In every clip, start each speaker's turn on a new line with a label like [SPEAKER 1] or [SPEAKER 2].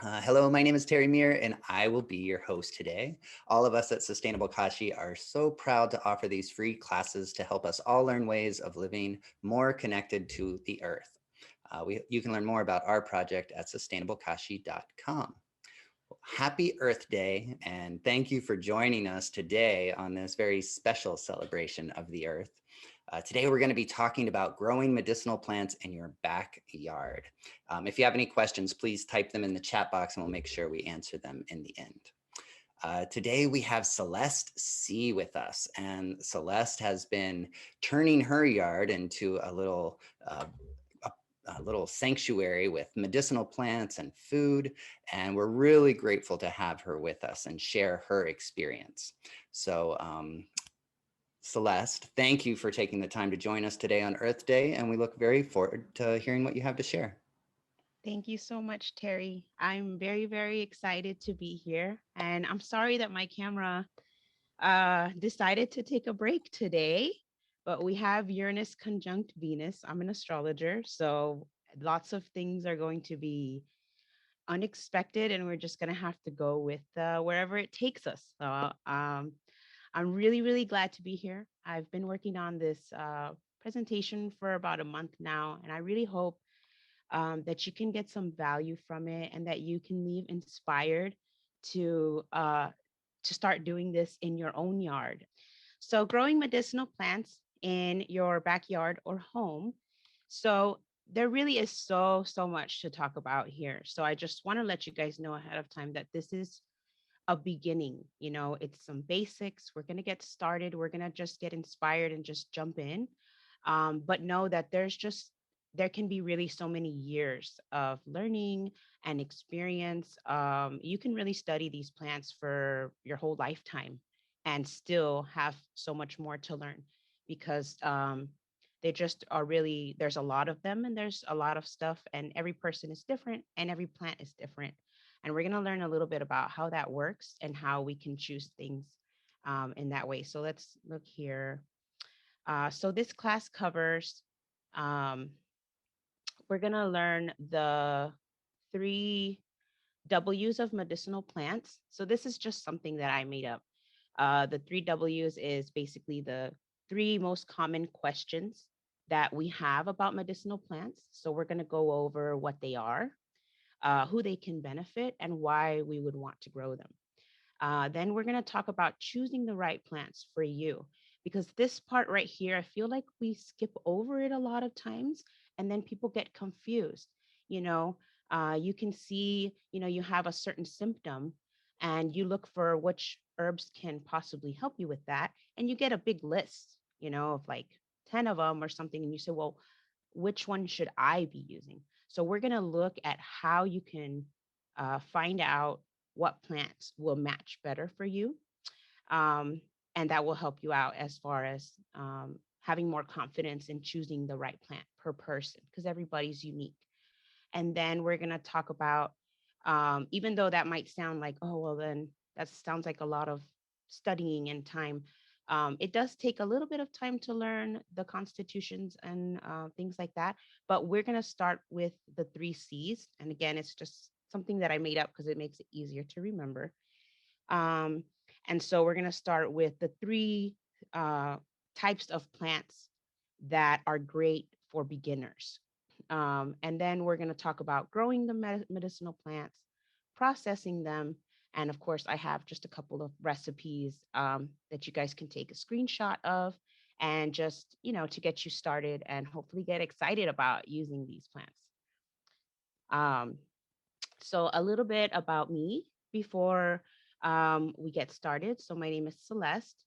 [SPEAKER 1] Hello, my name is Terry Meir, and I will be your host today. All of us at Sustainable Kashi are so proud to offer these free classes to help us all learn ways of living more connected to the earth. You can learn more about our project at sustainablekashi.com. Happy Earth Day, and thank you for joining us today on this very special celebration of the earth. Today, we're going to be talking about growing medicinal plants in your backyard. If you have any questions, please type them in the chat box and we'll make sure we answer them in the end. Today, we have Celeste C with us, and Celeste has been turning her yard into a little sanctuary with medicinal plants and food, and we're really grateful to have her with us and share her experience. So Celeste, thank you for taking the time to join us today on Earth Day, and we look very forward to hearing what you have to share.
[SPEAKER 2] Thank you so much, Terry. I'm very, very excited to be here. And I'm sorry that my camera decided to take a break today, but we have Uranus conjunct Venus. I'm an astrologer, so lots of things are going to be unexpected, and we're just going to have to go with wherever it takes us. I'm really, really glad to be here. I've been working on this presentation for about a month now, and I really hope that you can get some value from it and that you can leave inspired to uh, to start doing this in your own yard. So, growing medicinal plants in your backyard or home. So, there really is so much to talk about here. So, I just want to let you guys know ahead of time that this is a beginning. It's some basics. We're going to get started. We're going to just get inspired and just jump in. But know that there can be really so many years of learning and experience. You can really study these plants for your whole lifetime and still have so much more to learn because they just are really, there's a lot of them and there's a lot of stuff, and every person is different and every plant is different. And we're going to learn a little bit about how that works and how we can choose things in that way. So let's look here. So this class covers, um, we're going to learn the three W's of medicinal plants. So this is just something that I made up. The three W's is basically the three most common questions that we have about medicinal plants. So we're going to go over what they are, who they can benefit, and why we would want to grow them. Then we're going to talk about choosing the right plants for you, because this part right here, I feel like we skip over it a lot of times, and then people get confused. You know, you can see, you have a certain symptom, and you look for which herbs can possibly help you with that, and you get a big list, of like 10 of them or something, and you say, well, which one should I be using? So we're going to look at how you can find out what plants will match better for you. Um, and that will help you out as far as having more confidence in choosing the right plant per person, because everybody's unique. And then we're going to talk about, even though that might sound like, oh, well, then that sounds like a lot of studying and time. It does take a little bit of time to learn the constitutions and things like that. But we're going to start with the three C's. And again, it's just something that I made up because it makes it easier to remember. Um, and so we're going to start with the three uh, types of plants that are great for beginners. And then we're going to talk about growing the medicinal plants, processing them. And of course, I have just a couple of recipes that you guys can take a screenshot of and just, to get you started and hopefully get excited about using these plants. Um, so, a little bit about me before we get started. So, my name is Celeste,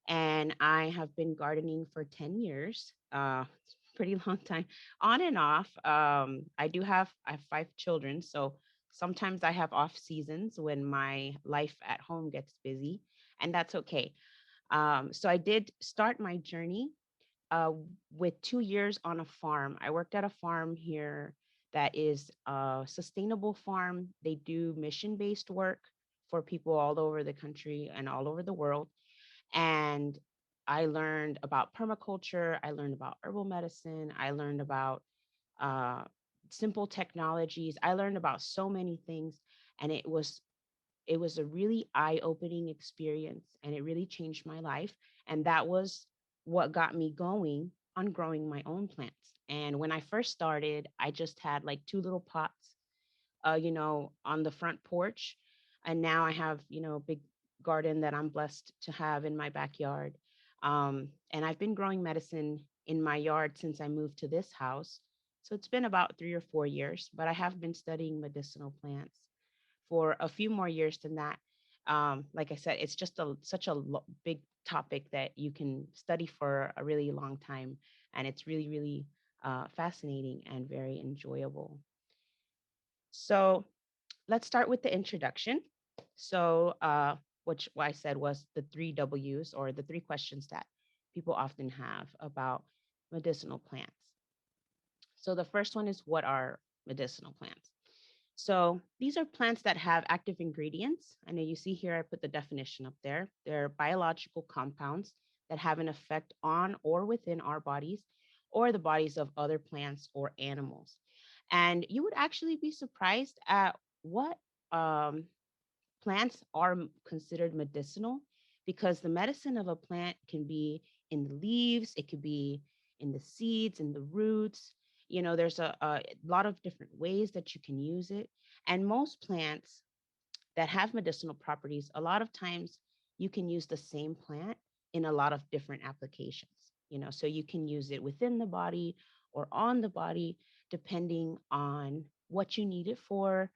[SPEAKER 2] and I have been gardening for 10 years. It's a pretty long time, on and off. I have 5 children. So, sometimes I have off seasons when my life at home gets busy, and that's okay. So, I did start my journey uh, with 2 years on a farm. I worked at a farm here that is a sustainable farm. They do mission based work for people all over the country and all over the world. And I learned about permaculture. I learned about herbal medicine. I learned about uh, simple technologies. I learned about so many things. and it was a really eye-opening experience, and it really changed my life. And that was what got me going on growing my own plants. And when I first started, I just had like two little pots, on the front porch. And now I have, a big garden that I'm blessed to have in my backyard. And I've been growing medicine in my yard since I moved to this house. So it's been about 3 or 4 years, but I have been studying medicinal plants for a few more years than that. Like I said, it's just such a big topic that you can study for a really long time. And it's really, really fascinating and very enjoyable. So let's start with the introduction. So, which what I said was the three W's, or the three questions that people often have about medicinal plants. So the first one is, what are medicinal plants? So these are plants that have active ingredients. I know you see here, I put the definition up there. They're biological compounds that have an effect on or within our bodies or the bodies of other plants or animals. And you would actually be surprised at what um, plants are considered medicinal, because the medicine of a plant can be in the leaves, it could be in the seeds, in the roots. There's a lot of different ways that you can use it. And most plants that have medicinal properties, a lot of times you can use the same plant in a lot of different applications. So you can use it within the body or on the body, depending on what you need it for.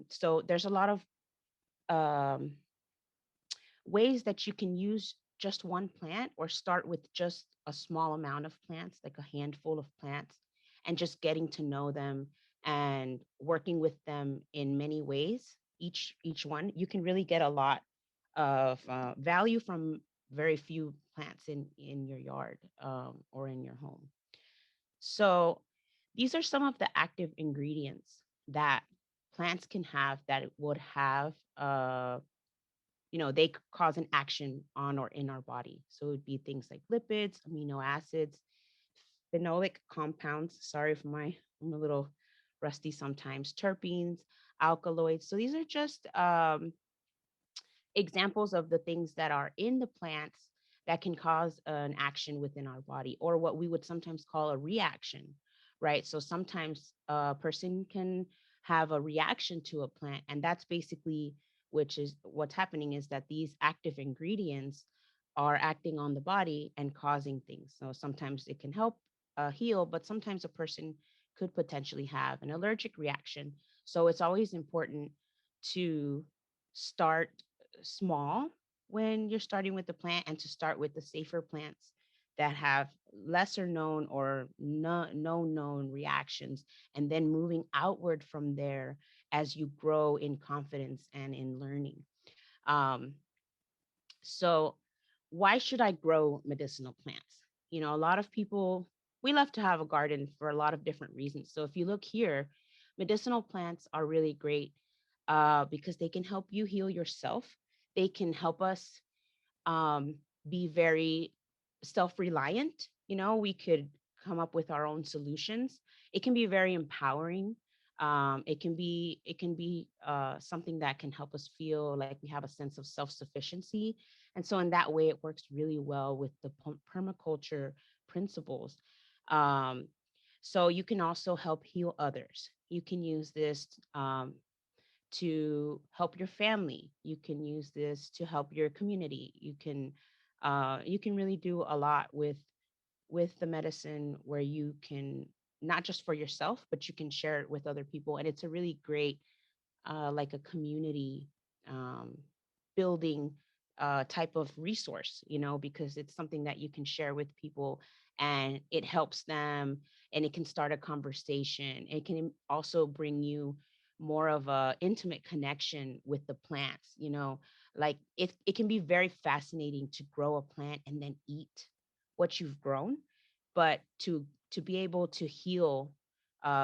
[SPEAKER 2] So there's a lot of um, ways that you can use just one plant, or start with just a small amount of plants, like a handful of plants, and just getting to know them and working with them in many ways. Each one, you can really get a lot of value from very few plants in your yard, or in your home. So these are some of the active ingredients that plants can have, that it would have they cause an action on or in our body. So it would be things like lipids, amino acids, phenolic compounds. Sorry for I'm a little rusty sometimes. Terpenes, alkaloids. So these are just examples of the things that are in the plants that can cause an action within our body, or what we would sometimes call a reaction, right? So sometimes a person can have a reaction to a plant, and that's basically, which is what's happening, is that these active ingredients are acting on the body and causing things. So sometimes it can help heal, but sometimes a person could potentially have an allergic reaction. So it's always important to start small when you're starting with the plant, and to start with the safer plants that have lesser known or no known reactions, and then moving outward from there as you grow in confidence and in learning. um, so why should I grow medicinal plants? A lot of people, we love to have a garden for a lot of different reasons. So if you look here, medicinal plants are really great because they can help you heal yourself. They can help us um, be very self-reliant. We could come up with our own solutions. It can be very empowering. It can be something that can help us feel like we have a sense of self-sufficiency. And so in that way, it works really well with the permaculture principles. Um, so you can also help heal others. You can use this to help your family. You can use this to help your community. You can really do a lot with the medicine, where you can, not just for yourself, but you can share it with other people. And it's a really great like a community um, building type of resource, because it's something that you can share with people, and it helps them, and it can start a conversation. It can also bring you more of a intimate connection with the plants. Like it can be very fascinating to grow a plant and then eat what you've grown, but to be able to heal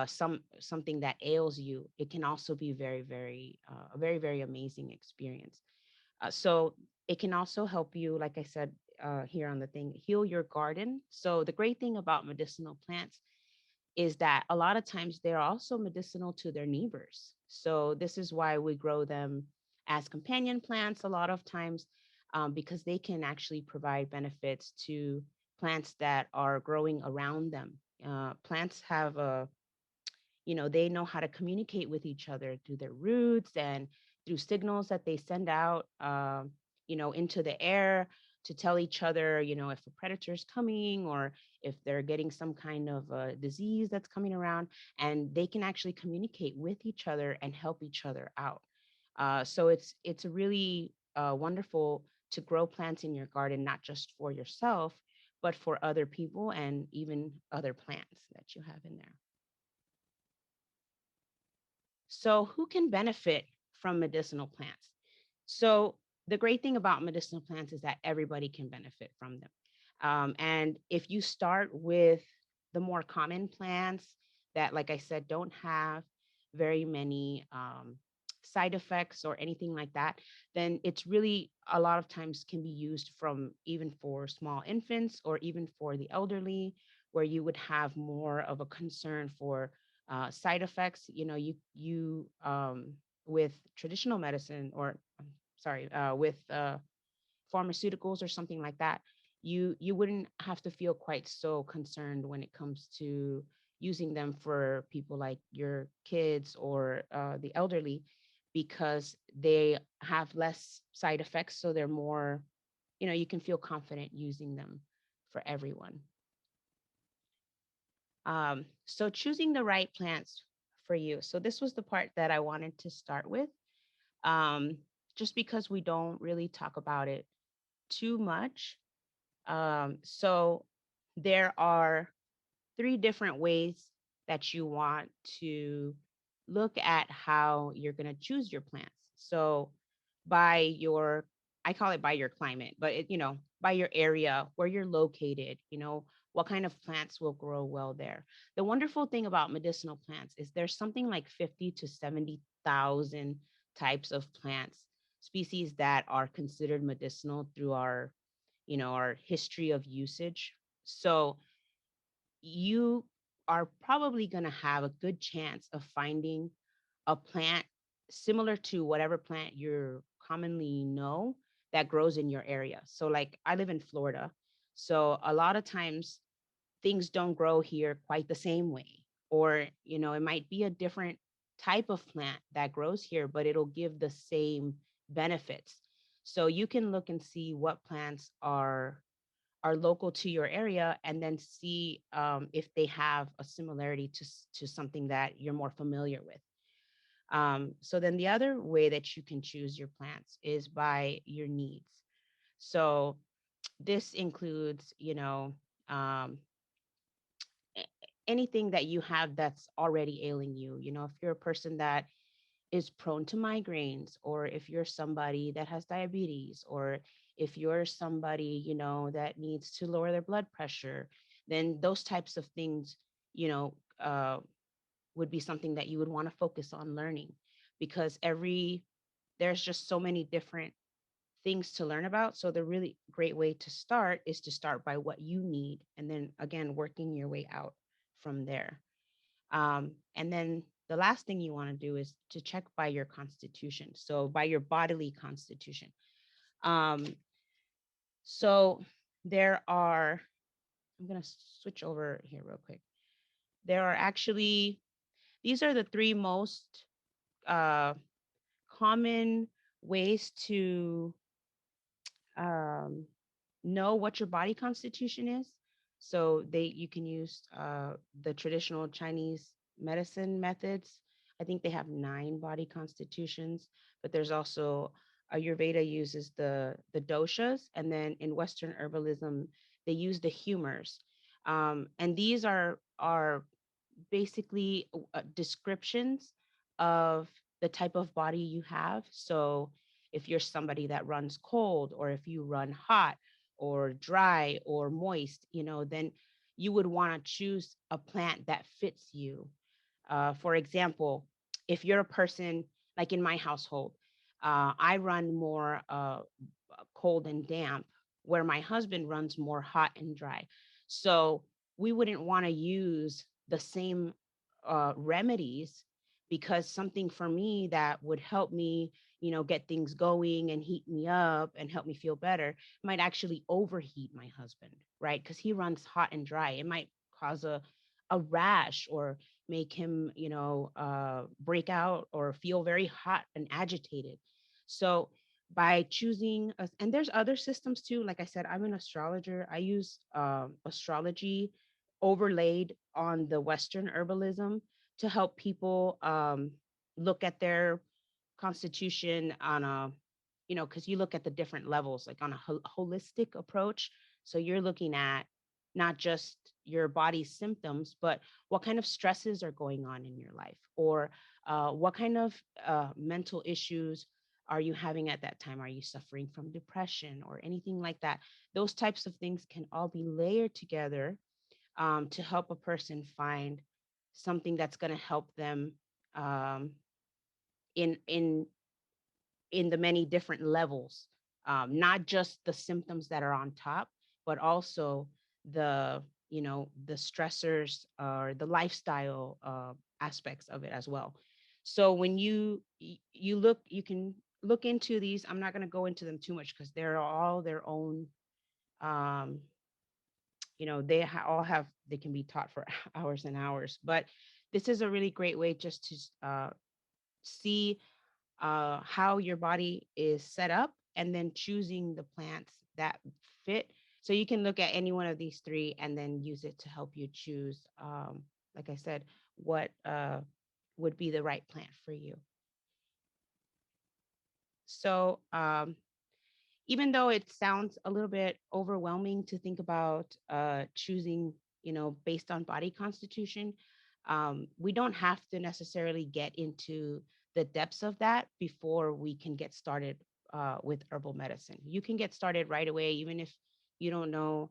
[SPEAKER 2] something that ails you, it can also be very, very a very, very amazing experience. So it can also help you, like I said here on the thing, heal your garden. So the great thing about medicinal plants is that a lot of times they're also medicinal to their neighbors. So this is why we grow them as companion plants a lot of times, because they can actually provide benefits to plants that are growing around them. Plants have a, they know how to communicate with each other through their roots and through signals that they send out, into the air to tell each other, if a predator is coming or if they're getting some kind of disease that's coming around, and they can actually communicate with each other and help each other out. So it's really wonderful to grow plants in your garden, not just for yourself, but for other people and even other plants that you have in there. So, who can benefit from medicinal plants? So, the great thing about medicinal plants is that everybody can benefit from them. And if you start with the more common plants that, like I said, don't have very many side effects or anything like that, then it's really a lot of times can be used from even for small infants or even for the elderly, where you would have more of a concern for side effects. With traditional medicine, or sorry, with pharmaceuticals or something like that, you wouldn't have to feel quite so concerned when it comes to using them for people like your kids or the elderly, because they have less side effects. So they're more, you can feel confident using them for everyone. So choosing the right plants for you. So this was the part that I wanted to start with, um, just because we don't really talk about it too much. So there are three different ways that you want to look at how you're going to choose your plants. So by your, I call it by your climate, but by your area where you're located, what kind of plants will grow well there. The wonderful thing about medicinal plants is there's something like 50 to 70,000 types of plants, species that are considered medicinal through our history of usage. So you are probably going to have a good chance of finding a plant similar to whatever plant you commonly know that grows in your area. So, like, I live in Florida. So, a lot of times things don't grow here quite the same way. Or, it might be a different type of plant that grows here, but it'll give the same benefits. So, you can look and see what plants are local to your area, and then see if they have a similarity to something that you're more familiar with. So then the other way that you can choose your plants is by your needs. So this includes, um, anything that you have that's already ailing you. If you're a person that is prone to migraines, or if you're somebody that has diabetes, or if you're somebody, that needs to lower their blood pressure, then those types of things, you know, uh, would be something that you would want to focus on learning, because there's just so many different things to learn about. So the really great way to start is to start by what you need, and then again working your way out from there. And then the last thing you want to do is to check by your constitution, so by your bodily constitution. um, so there are, I'm going to switch over here real quick. There are actually, these are the three most uh, common ways to um, know what your body constitution is. So you can use the traditional Chinese medicine methods. I think they have 9 body constitutions, but there's also Ayurveda uses the doshas, and then in Western herbalism they use the humors. And these are basically descriptions of the type of body you have. So if you're somebody that runs cold, or if you run hot or dry or moist, then you would want to choose a plant that fits you. For example, if you're a person like in my household, I run more cold and damp, where my husband runs more hot and dry. So we wouldn't want to use the same remedies, because something for me that would help me, get things going and heat me up and help me feel better might actually overheat my husband, right? Because he runs hot and dry. It might cause a rash or make him, break out or feel very hot and agitated. So by choosing and there's other systems too. Like I said, I'm an astrologer. I use astrology overlaid on the Western herbalism to help people look at their constitution on a, because you look at the different levels, like on a holistic approach. So you're looking at not just your body's symptoms, but what kind of stresses are going on in your life, or what kind of mental issues are you having at that time? Are you suffering from depression or anything like that? Those types of things can all be layered together to help a person find something that's going to help them um, in in in the many different levels, not just the symptoms that are on top, but also the the stressors or the lifestyle aspects of it as well. So when you look, you can look into these. I'm not going to go into them too much because they're all their own. Um, they all have, they can be taught for hours and hours, but this is a really great way just to see how your body is set up, and then choosing the plants that fit. So you can look at any one of these three and then use it to help you choose, like I said, what would be the right plant for you. So even though it sounds a little bit overwhelming to think about choosing, based on body constitution, we don't have to necessarily get into the depths of that before we can get started with herbal medicine. You can get started right away, even if you don't know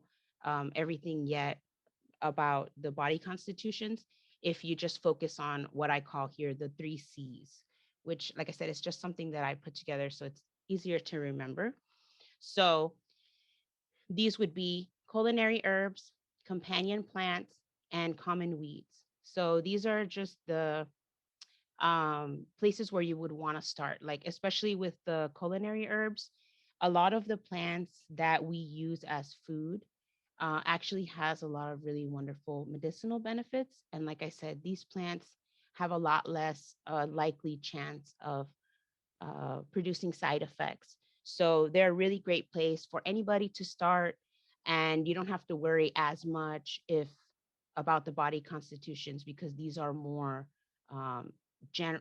[SPEAKER 2] everything yet about the body constitutions, if you just focus on what I call here the 3 C's, which, like I said, it's just something that I put together so it's easier to remember. So these would be culinary herbs, companion plants, and common weeds. So these are just the places where you would want to start, like especially with the culinary herbs. A lot of the plants that we use as food actually has a lot of really wonderful medicinal benefits. And like I said, these plants have a lot less likely chance of producing side effects. So they're a really great place for anybody to start, and you don't have to worry as much if about the body constitutions, because these are more um,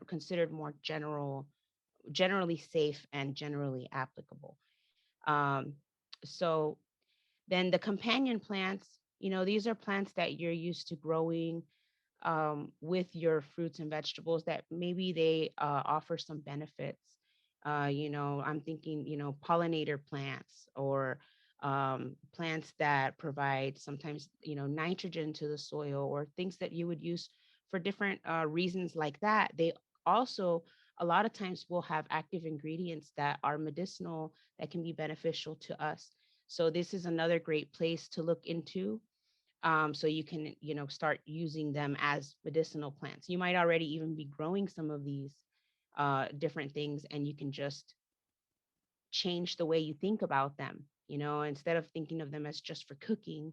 [SPEAKER 2] considered more generally safe and generally applicable. Um, so then the companion plants, these are plants that you're used to growing with your fruits and vegetables that maybe they offer some benefits. I'm thinking, pollinator plants, or plants that provide sometimes, nitrogen to the soil, or things that you would use for different reasons like that. They also, a lot of times, will have active ingredients that are medicinal that can be beneficial to us. So this is another great place to look into, so you can start using them as medicinal plants. You might already even be growing some of these different things, and you can just change the way you think about them, instead of thinking of them as just for cooking,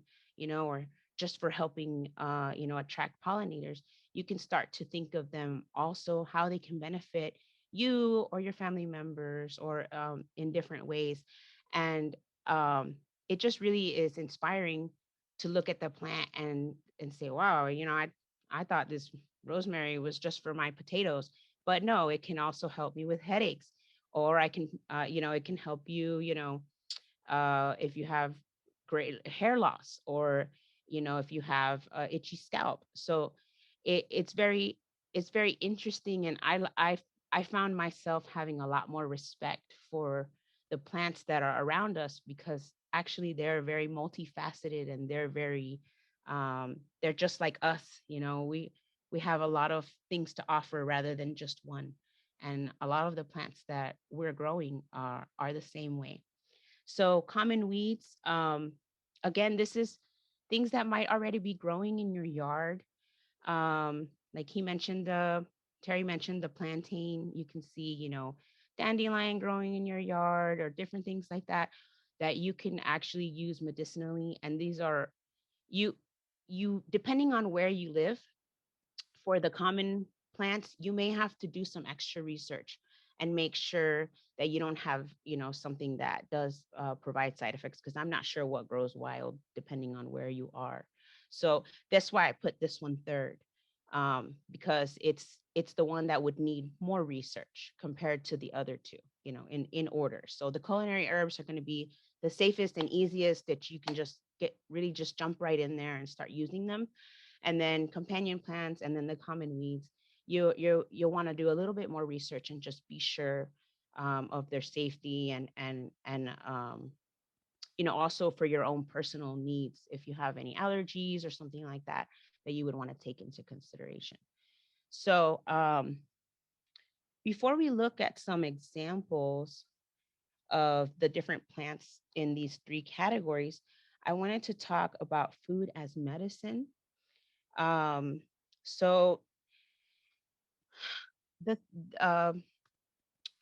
[SPEAKER 2] or just for helping attract pollinators. You can start to think of them also how they can benefit you or your family members, or in different ways. And um, it just really is inspiring to look at the plant and say, wow, I thought this rosemary was just for my potatoes, but no, it can also help me with headaches. Or I can, it can help you, if you have great hair loss, or, if you have itchy scalp. So it's very interesting. And I found myself having a lot more respect for the plants that are around us, because actually they're very multifaceted, and they're just like us. We have a lot of things to offer rather than just one. And a lot of the plants that we're growing are the same way. So common weeds, again, this is things that might already be growing in your yard. Like he mentioned the Terry mentioned the plantain. You can see, dandelion growing in your yard or different things like that that you can actually use medicinally. And these are you you depending on where you live, for the common plants, you may have to do some extra research and make sure that you don't have, something that does provide side effects, because I'm not sure what grows wild depending on where you are. So that's why I put this one third, because it's the one that would need more research compared to the other two, in order. So the culinary herbs are going to be the safest and easiest that you can just get really just jump right in there and start using them. And then companion plants, and then the common weeds, you'll want to do a little bit more research and just be sure of their safety, and also for your own personal needs, if you have any allergies or something like that that you would want to take into consideration. So before we look at some examples of the different plants in these three categories, I wanted to talk about food as medicine. um, so the uh,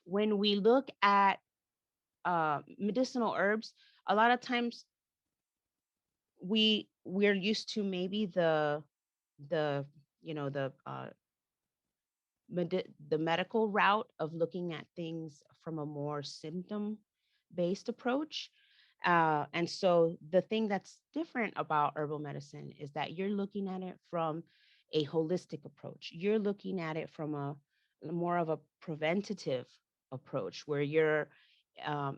[SPEAKER 2] when we look at medicinal herbs, a lot of times we're used to maybe the the the medical route of looking at things from a more symptom based approach. And so the thing that's different about herbal medicine is that you're looking at it from a holistic approach. You're looking at it from a more of a preventative approach, where you're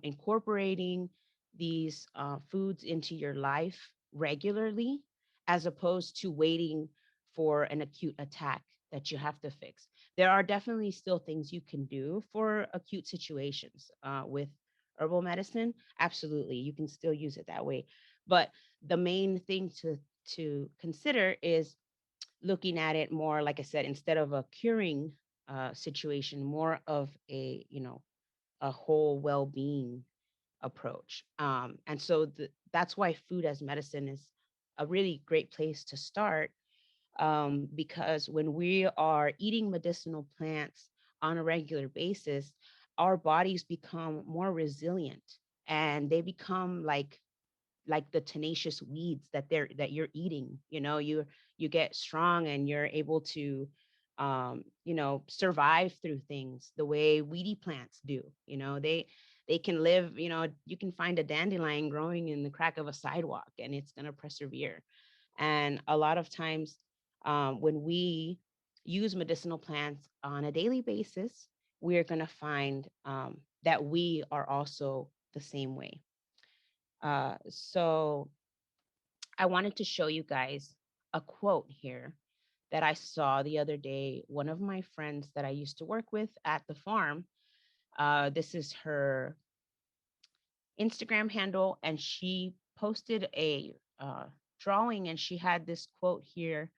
[SPEAKER 2] incorporating these foods into your life regularly, as opposed to waiting for an acute attack that you have to fix. There are definitely still things you can do for acute situations with herbal medicine. Absolutely, you can still use it that way. But the main thing to consider is looking at it more, like I said, instead of a curing situation, more of a whole well-being approach. And so that's why food as medicine is a really great place to start, because when we are eating medicinal plants on a regular basis, our bodies become more resilient, and they become like the tenacious weeds that you're eating. You get strong, and you're able to survive through things the way weedy plants do. They can live. You can find a dandelion growing in the crack of a sidewalk, and it's going to persevere. And a lot of times, when we use medicinal plants on a daily basis, we are going to find that we are also the same way. So I wanted to show you guys a quote here that I saw the other day. One of my friends that I used to work with at the farm, this is her Instagram handle, and she posted a drawing, and she had this quote here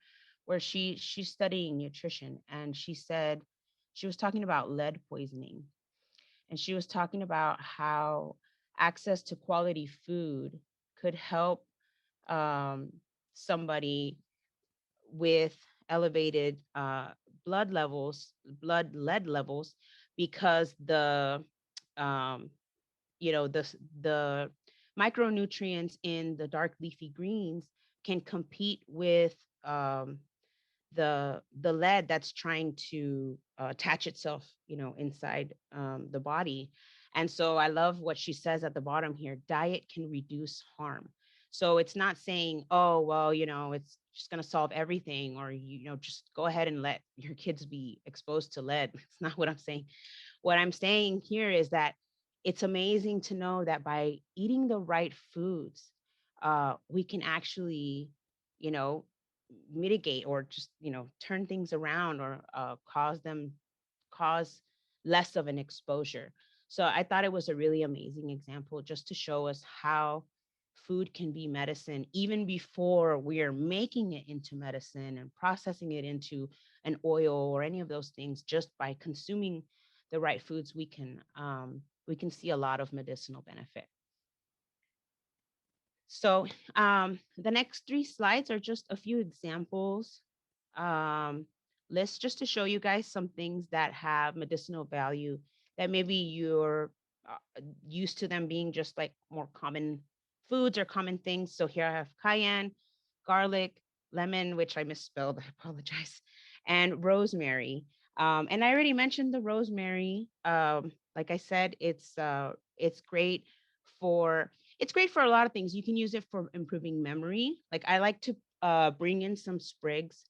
[SPEAKER 2] where she's studying nutrition, and she said she was talking about lead poisoning, and she was talking about how access to quality food could help um, somebody with elevated blood lead levels, because um, the micronutrients in the dark leafy greens can compete with um, the lead that's trying to attach itself, inside the body. And so I love what she says at the bottom here: diet can reduce harm. So it's not saying, oh well, it's just going to solve everything, or just go ahead and let your kids be exposed to lead. It's not what I'm saying. What I'm saying here is that it's amazing to know that by eating the right foods, we can actually, you know, mitigate, or just, turn things around, or cause less of an exposure. So I thought it was a really amazing example, just to show us how food can be medicine even before we're making it into medicine and processing it into an oil or any of those things. Just by consuming the right foods, we can see a lot of medicinal benefit. So the next three slides are just a few examples um, list just to show you guys some things that have medicinal value that maybe you're used to them being just like more common foods or common things. So here I have cayenne, garlic, lemon, which I misspelled, I apologize, and rosemary. And I already mentioned the rosemary. Like I said, it's great for it's great for a lot of things. You can use it for improving memory. Like I like to bring in some sprigs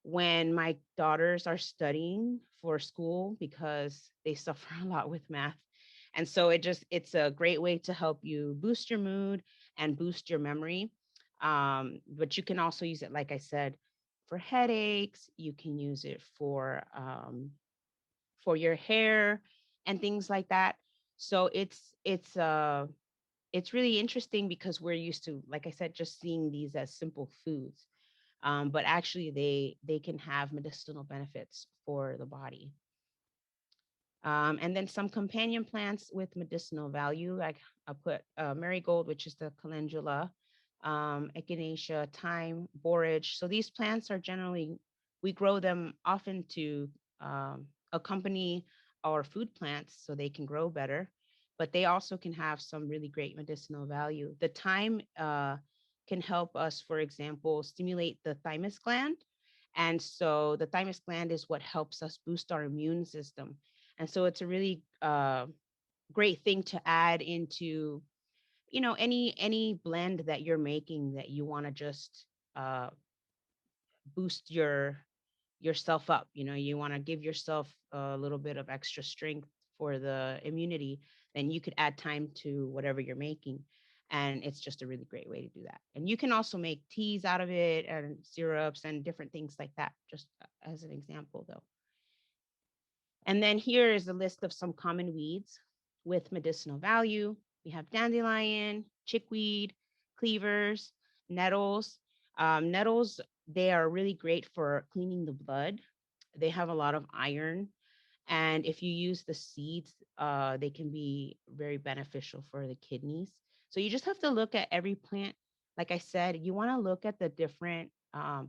[SPEAKER 2] when my daughters are studying for school because they suffer a lot with math. And so it's a great way to help you boost your mood and boost your memory. But you can also use it, like I said, for headaches. You can use it for your hair and things like that. So it's really interesting because we're used to, like I said, just seeing these as simple foods, but actually they can have medicinal benefits for the body. And then some companion plants with medicinal value, like I put marigold, which is the calendula, echinacea, thyme, borage. So these plants are generally, we grow them often to accompany our food plants so they can grow better, but they also can have some really great medicinal value. The thyme can help us, for example, stimulate the thymus gland. And so the thymus gland is what helps us boost our immune system. And so it's a really great thing to add into, any blend that you're making that you want to just uh, boost yourself up. You want to give yourself a little bit of extra strength for the immunity. Then you could add time to whatever you're making. And it's just a really great way to do that. And you can also make teas out of it and syrups and different things like that, just as an example, though. And then here is a list of some common weeds with medicinal value. We have dandelion, chickweed, cleavers, nettles. Nettles, they are really great for cleaning the blood. They have a lot of iron. And if you use the seeds, they can be very beneficial for the kidneys. So you just have to look at every plant. Like I said, you want to look at the different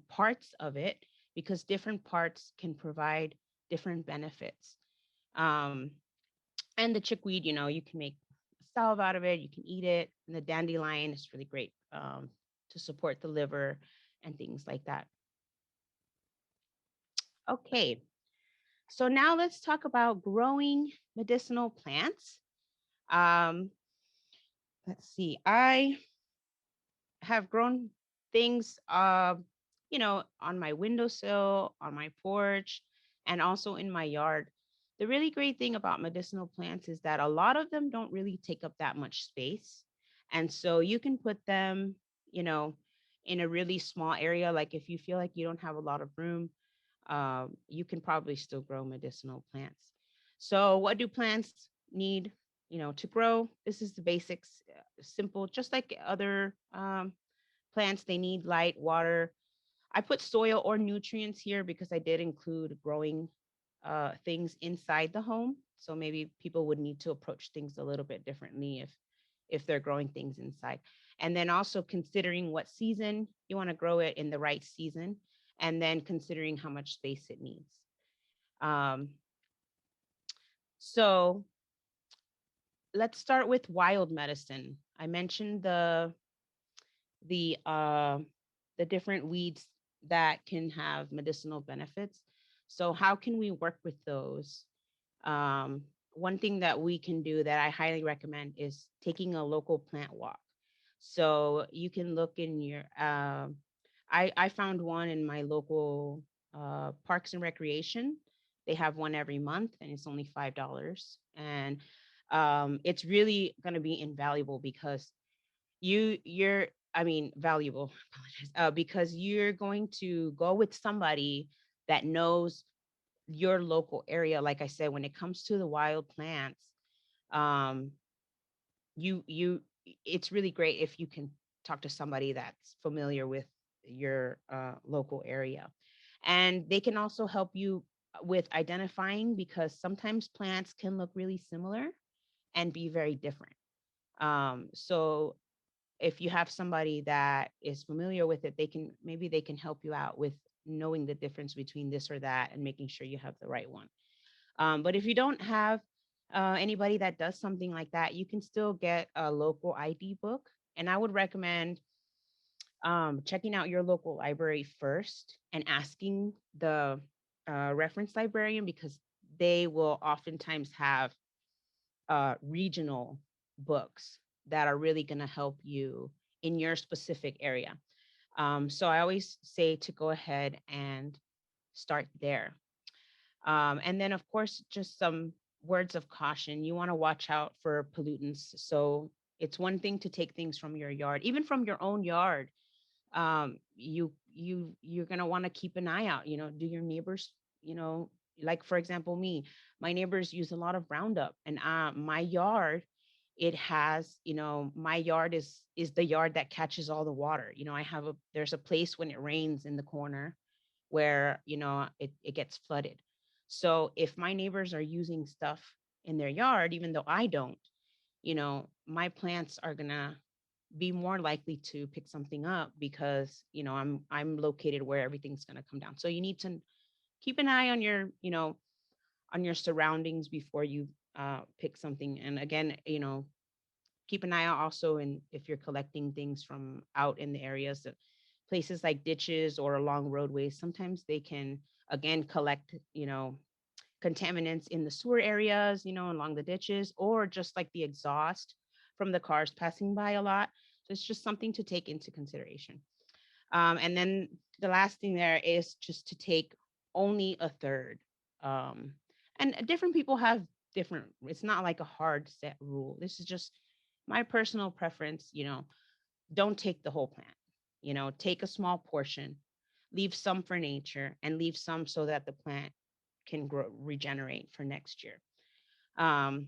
[SPEAKER 2] parts of it because different parts can provide different benefits. Um, and the chickweed, you can make salve out of it, you can eat it. And the dandelion is really great to support the liver and things like that. Okay, so now let's talk about growing medicinal plants. Um, let's see. I have grown things, on my windowsill, on my porch, and also in my yard. The really great thing about medicinal plants is that a lot of them don't really take up that much space. And so you can put them, you know, in a really small area. Like if you feel like you don't have a lot of room, you can probably still grow medicinal plants. So, what do plants need, to grow? This is the basics, simple, just like other plants. They need light, water. I put soil or nutrients here because I did include growing things inside the home. So maybe people would need to approach things a little bit differently if they're growing things inside. And then also considering what season you want to grow it in the right season, and then considering how much space it needs. Um, so let's start with wild medicine. I mentioned the uh, the different weeds that can have medicinal benefits. So how can we work with those? One thing that we can do that I highly recommend is taking a local plant walk. So you can look in your. I found one in my local Parks and Recreation. They have one every month, and it's only $5. And it's really going to be invaluable because you're I mean valuable apologize, because you're going to go with somebody that knows your local area. Like I said, when it comes to the wild plants, um you it's really great if you can talk to somebody that's familiar with your local area, and they can also help you with identifying because sometimes plants can look really similar and be very different. So if you have somebody that is familiar with it, they can help you out with knowing the difference between this or that and making sure you have the right one. But if you don't have anybody that does something like that, you can still get a local ID book. And I would recommend checking out your local library first and asking the reference librarian, because they will oftentimes have regional books that are really going to help you in your specific area. So I always say to go ahead and start there. And then, of course, just some words of caution. You want to watch out for pollutants. So it's one thing to take things from your yard, even from your own yard. You're gonna want to keep an eye out. Do your neighbors, like for example, my neighbors use a lot of Roundup, and my yard, it has, my yard is the yard that catches all the water. I have there's a place when it rains in the corner where it gets flooded. So if my neighbors are using stuff in their yard, even though I don't, my plants are gonna be more likely to pick something up, because I'm located where everything's going to come down. So you need to keep an eye on your on your surroundings before you pick something. And again, keep an eye out also in if you're collecting things from out in the areas, places like ditches or along roadways. Sometimes they can again collect contaminants in the sewer areas, along the ditches, or just like the exhaust from the cars passing by a lot. So it's just something to take into consideration. And then the last thing there is just to take only a third. Um, and different people have different, it's not like a hard set rule. This is just my personal preference. Don't take the whole plant, take a small portion, leave some for nature, and leave some so that the plant can grow, regenerate for next year. Um,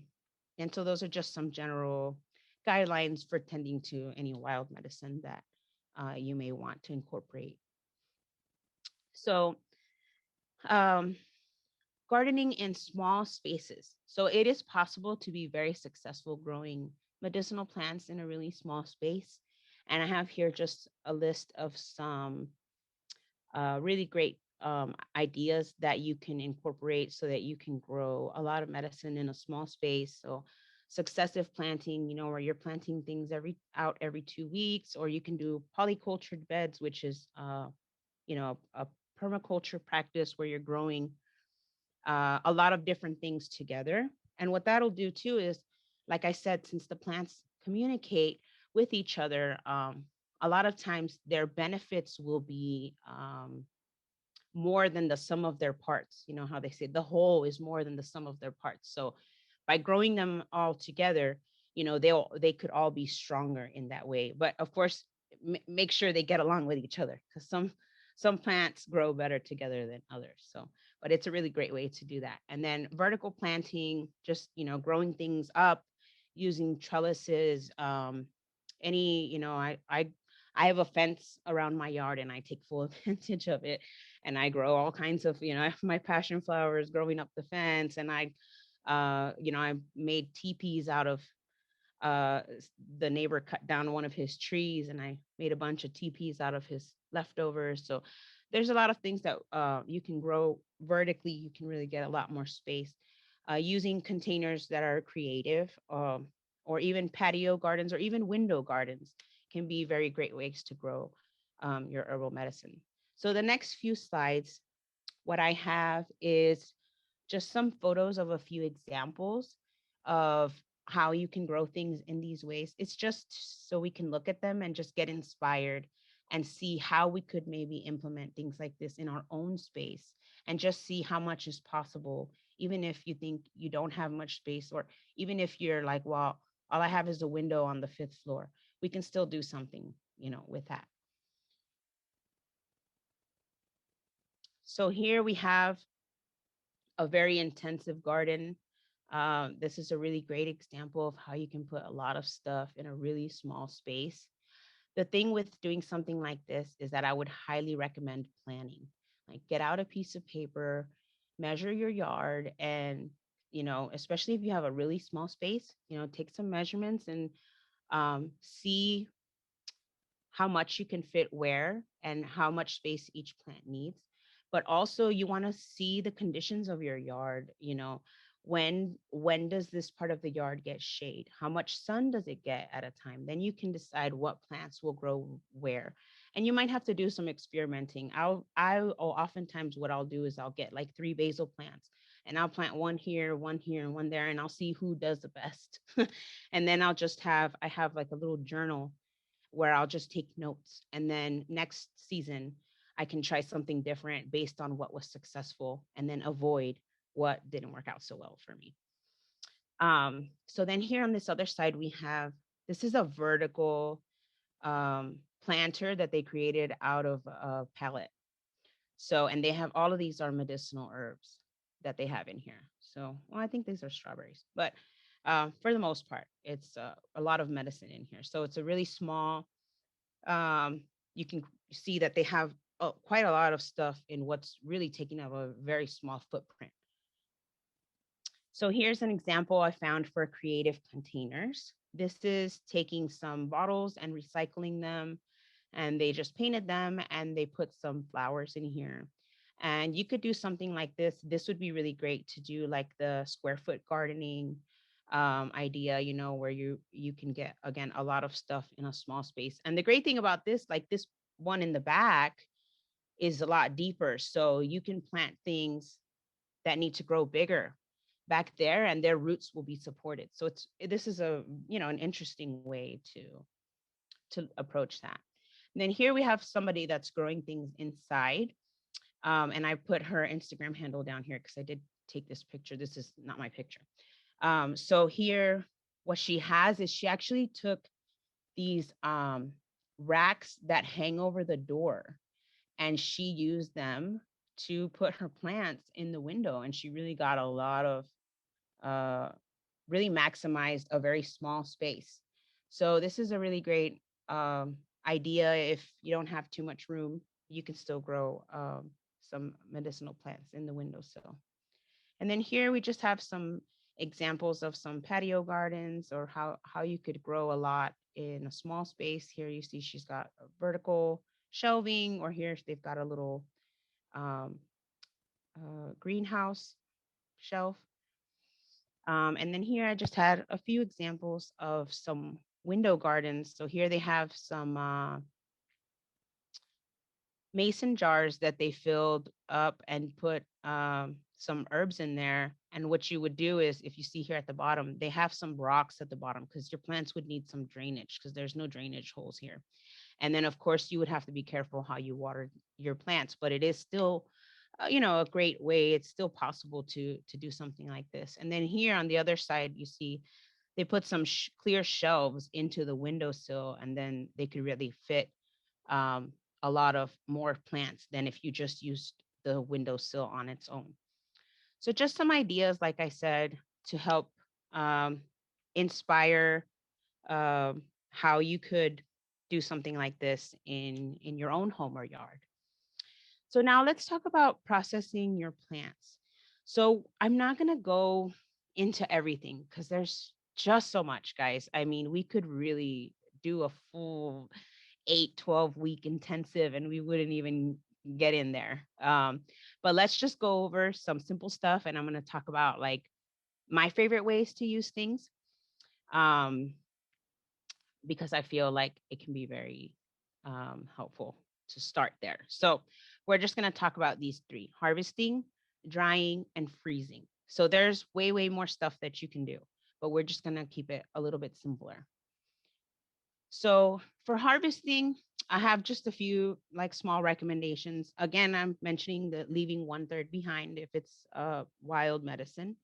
[SPEAKER 2] and so those are just some general guidelines for tending to any wild medicine that you may want to incorporate. So, um, gardening in small spaces. So it is possible to be very successful growing medicinal plants in a really small space. And I have here just a list of some really great ideas that you can incorporate so that you can grow a lot of medicine in a small space. So successive planting, where you're planting things every 2 weeks, or you can do polycultured beds, which is a permaculture practice where you're growing a lot of different things together. And what that'll do too is, like I said, since the plants communicate with each other, a lot of times their benefits will be more than the sum of their parts. You know how they say the whole is more than the sum of their parts. So by growing them all together, they could all be stronger in that way. But of course, make sure they get along with each other, because some plants grow better together than others. So, but it's a really great way to do that. And then vertical planting, just growing things up using trellises. Any, I have a fence around my yard, and I take full advantage of it, and I grow all kinds of, I have my passion flowers growing up the fence, and I made teepees out of the neighbor cut down one of his trees, and I made a bunch of teepees out of his leftovers. So there's a lot of things that you can grow vertically. You can really get a lot more space using containers that are creative, or even patio gardens or even window gardens can be very great ways to grow your herbal medicine. So the next few slides, what I have is just some photos of a few examples of how you can grow things in these ways. It's just so we can look at them and just get inspired and see how we could maybe implement things like this in our own space, and just see how much is possible, even if you think you don't have much space, or even if you're like, well, all I have is a window on the fifth floor. We can still do something, with that. So here we have a very intensive garden. This is a really great example of how you can put a lot of stuff in a really small space. The thing with doing something like this is that I would highly recommend planning. Like, get out a piece of paper, measure your yard, and especially if you have a really small space, take some measurements and see how much you can fit where and how much space each plant needs. but also you want to see the conditions of your yard. When does this part of the yard get shade? How much sun does it get at a time? Then you can decide what plants will grow where. And you might have to do some experimenting. Oftentimes what I'll do is I'll get like 3 basil plants, and I'll plant one here, and one there, and I'll see who does the best. And then I have like a little journal where I'll just take notes. And then next season, I can try something different based on what was successful and then avoid what didn't work out so well for me. So then here on this other side, this is a vertical planter that they created out of a pallet. So, and they have all of these are medicinal herbs that they have in here. So, well, I think these are strawberries, but for the most part, it's a lot of medicine in here. So it's a really small, you can see that they have quite a lot of stuff in what's really taking up a very small footprint. So here's an example I found for creative containers. This is taking some bottles and recycling them, and they just painted them and they put some flowers in here. And you could do something like this. This would be really great to do like the square foot gardening idea, where you can get again a lot of stuff in a small space. And the great thing about this, like this one in the back, is a lot deeper. So you can plant things that need to grow bigger back there, and their roots will be supported. So this is an interesting way to approach that. And then here we have somebody that's growing things inside. And I put her Instagram handle down here because I did take this picture. This is not my picture. So here, what she has is she actually took these racks that hang over the door, and she used them to put her plants in the window. And she really got a lot of, uh, really maximized a very small space. So this is a really great idea. If you don't have too much room, you can still grow some medicinal plants in the windowsill. And then here we just have some examples of some patio gardens, or how you could grow a lot in a small space. Here you see she's got a vertical shelving, or here they've got a little um, greenhouse shelf. And then here I just had a few examples of some window gardens. So here they have some mason jars that they filled up and put some herbs in there. And what you would do is, if you see here at the bottom, they have some rocks at the bottom because your plants would need some drainage because there's no drainage holes here. And then, of course, you would have to be careful how you water your plants, but it is still, a great way. It's still possible to do something like this. And then here on the other side, you see they put some clear shelves into the windowsill, and then they could really fit um, a lot of more plants than if you just used the windowsill on its own. So just some ideas, like I said, to help um, inspire how you could do something like this in your own home or yard. So now let's talk about processing your plants. So I'm not going to go into everything because there's just so much, guys. I mean, we could really do a full 8-12 week intensive and we wouldn't even get in there. But let's just go over some simple stuff, and I'm going to talk about like my favorite ways to use things, um, because I feel like it can be very helpful to start there. So we're just going to talk about these three: harvesting, drying, and freezing. So there's way more stuff that you can do, but we're just going to keep it a little bit simpler. So for harvesting, I have just a few like small recommendations. Again, I'm mentioning the leaving 1/3 behind if it's wild medicine.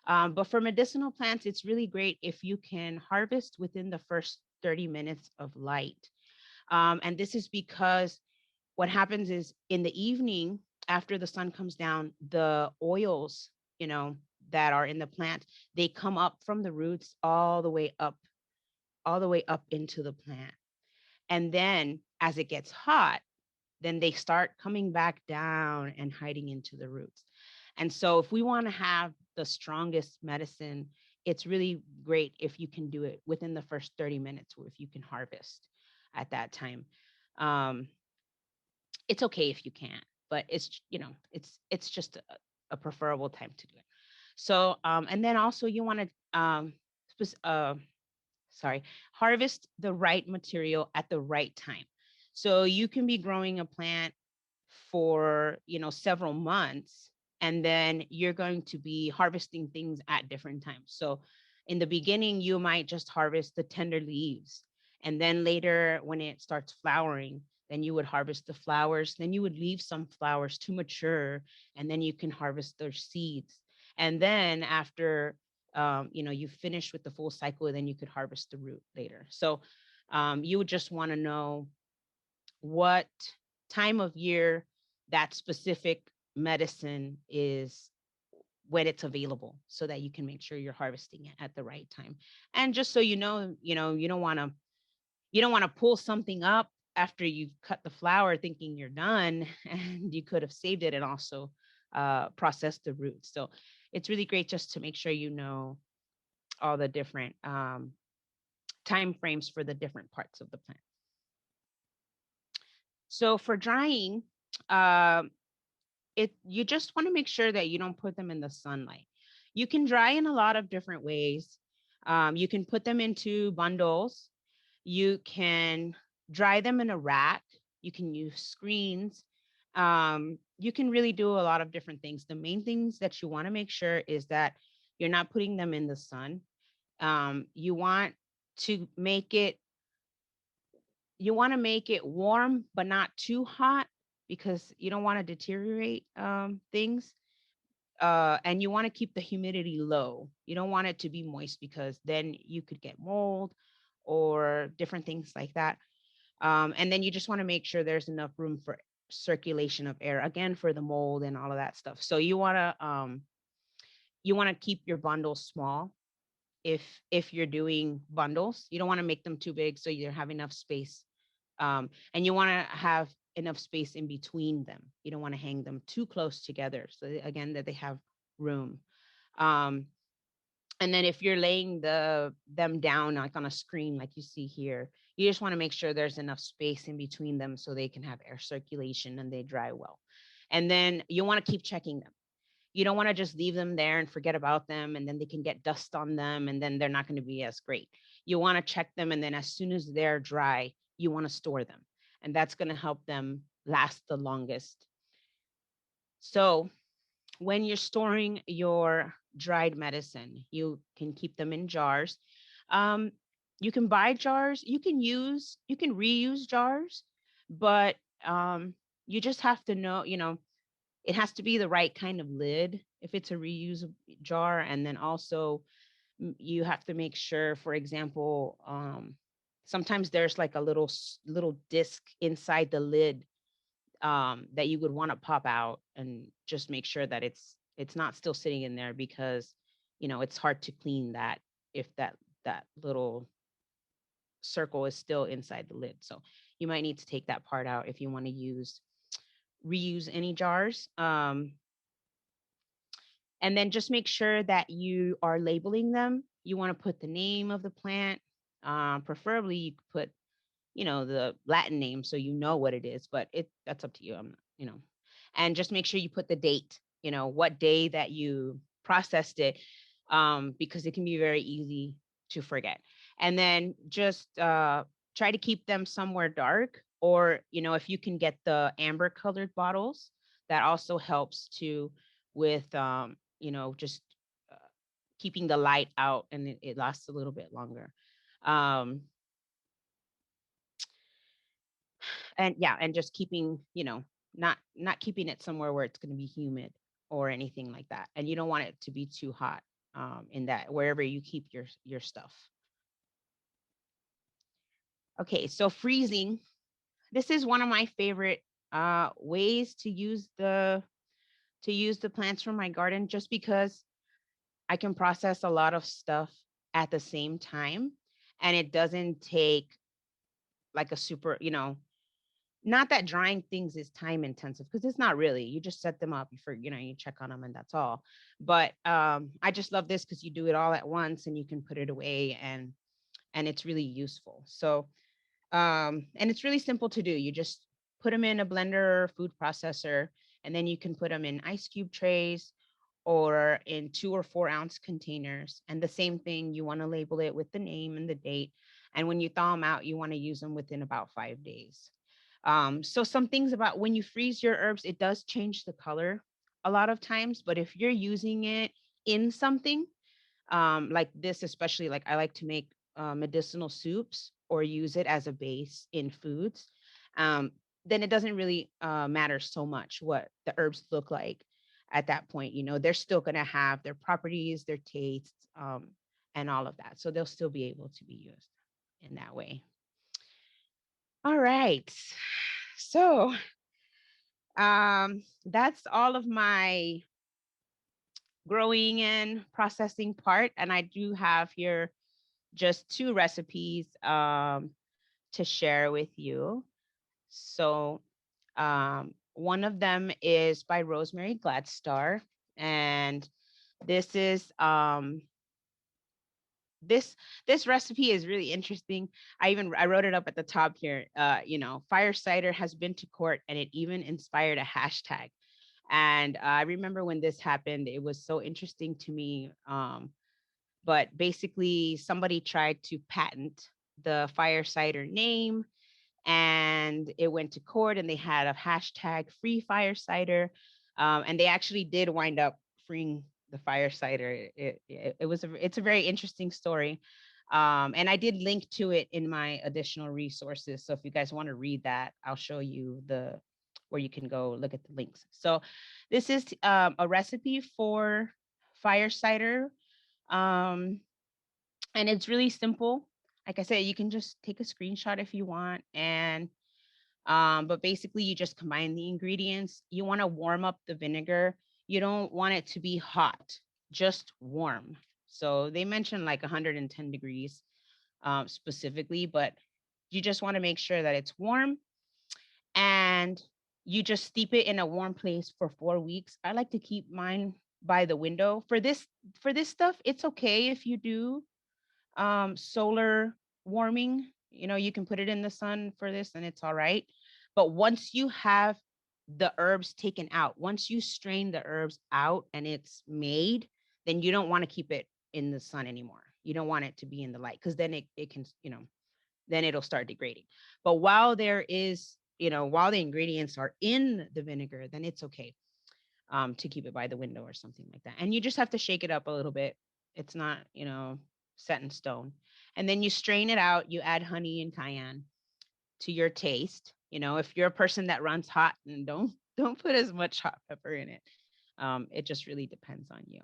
[SPEAKER 2] But for medicinal plants, it's really great if you can harvest within the first 30 minutes of light. And this is because what happens is in the evening, after the sun comes down, the oils, that are in the plant, they come up from the roots all the way up into the plant. And then as it gets hot, then they start coming back down and hiding into the roots. And so if we want to have the strongest medicine, it's really great if you can do it within the first 30 minutes, or if you can harvest at that time. Um, it's okay if you can't. but it's just a preferable time to do it. So and then also you want to sorry, harvest the right material at the right time. So you can be growing a plant for, several months, and then you're going to be harvesting things at different times. So in the beginning, you might just harvest the tender leaves. And then later, when it starts flowering, then you would harvest the flowers. Then you would leave some flowers to mature, and then you can harvest their seeds. And then after you finish with the full cycle, then you could harvest the root later. So you would just want to know what time of year that specific medicine is, when it's available, so that you can make sure you're harvesting it at the right time. And just so you don't want to pull something up after you've cut the flower thinking you're done and you could have saved it and also processed the roots. So it's really great just to make sure you know all the different time frames for the different parts of the plant. So for drying, um, you just want to make sure that you don't put them in the sunlight. You can dry in a lot of different ways. You can put them into bundles. You can dry them in a rack. You can use screens. You can really do a lot of different things. The main things that you want to make sure is that you're not putting them in the sun. You want to make it warm, but not too hot, because you don't want to deteriorate things. And you want to keep the humidity low. You don't want it to be moist, because then you could get mold or different things like that. And then you just want to make sure there's enough room for circulation of air, again, for the mold and all of that stuff. So you want to keep your bundles small. If you're doing bundles, you don't want to make them too big, so you have enough space. And you want to have enough space in between them. You don't want to hang them too close together, so again, that they have room. um, and then if you're laying them down like on a screen like you see here, you just want to make sure there's enough space in between them so they can have air circulation and they dry well. And then you want to keep checking them. You don't want to just leave them there and forget about them, and then they can get dust on them, and then they're not going to be as great. You want to check them, and then as soon as they're dry, you want to store them, and that's going to help them last the longest. So when you're storing your dried medicine, you can keep them in jars. Um, you can buy jars. You can reuse jars, but you just have to know, it has to be the right kind of lid if it's a reuse jar. And then also you have to make sure, for example, sometimes there's like a little disc inside the lid that you would want to pop out, and just make sure that it's not still sitting in there, because it's hard to clean that if that little circle is still inside the lid. So you might need to take that part out if you want to reuse any jars. And then just make sure that you are labeling them. You want to put the name of the plant. Preferably you could put, the Latin name, so you know what it is, but that's up to you. And just make sure you put the date, what day that you processed it, because it can be very easy to forget. And then just try to keep them somewhere dark, or, if you can get the amber colored bottles, that also helps too with, just uh, keeping the light out, and it lasts a little bit longer. Um, and yeah, and just keeping, not keeping it somewhere where it's going to be humid or anything like that, and you don't want it to be too hot, in that wherever you keep your stuff. Okay, so freezing, this is one of my favorite ways to use the plants from my garden, just because I can process a lot of stuff at the same time, and it doesn't take like a super, not that drying things is time intensive, because it's not really. You just set them up, you check on them, and that's all. But I just love this because you do it all at once, and you can put it away, and it's really useful. So and it's really simple to do. You just put them in a blender or food processor, and then you can put them in ice cube trays or in 2 or 4 ounce containers. And the same thing, you want to label it with the name and the date. And when you thaw them out, you want to use them within about 5 days. So some things about when you freeze your herbs, it does change the color a lot of times. But if you're using it in something, like this, especially like I like to make medicinal soups or use it as a base in foods, um, then it doesn't really matter so much what the herbs look like at that point. You know, they're still going to have their properties, their tastes, and all of that. So they'll still be able to be used in that way. All right. So that's all of my growing and processing part. And I do have here just 2 recipes to share with you. So, one of them is by Rosemary Gladstar, and this is this recipe is really interesting. I wrote it up at the top here. Fire cider has been to court, and it even inspired a hashtag. And I remember when this happened, it was so interesting to me. But basically, somebody tried to patent the fire cider name, and it went to court, and they had a hashtag free fire cider. And they actually did wind up freeing the fire cider. It's a very interesting story. And I did link to it in my additional resources. So if you guys want to read that, I'll show you the where you can go look at the links. So this is a recipe for fire cider. Um, and it's really simple. Like I said, you can just take a screenshot if you want. And but basically you just combine the ingredients. You want to warm up the vinegar. You don't want it to be hot, just warm. So they mentioned like 110 degrees specifically, but you just want to make sure that it's warm, and you just steep it in a warm place for 4 weeks. I like to keep mine by the window. For this stuff, it's okay if you do solar warming. You know, you can put it in the sun for this and it's all right. But once you have the herbs taken out, once you strain the herbs out and it's made, then you don't want to keep it in the sun anymore. You don't want it to be in the light, because then it can, then it'll start degrading. But while there is, while the ingredients are in the vinegar, then it's okay to keep it by the window or something like that. And you just have to shake it up a little bit. It's not, set in stone. And then you strain it out. You add honey and cayenne to your taste. If you're a person that runs hot, and don't put as much hot pepper in it. It just really depends on you.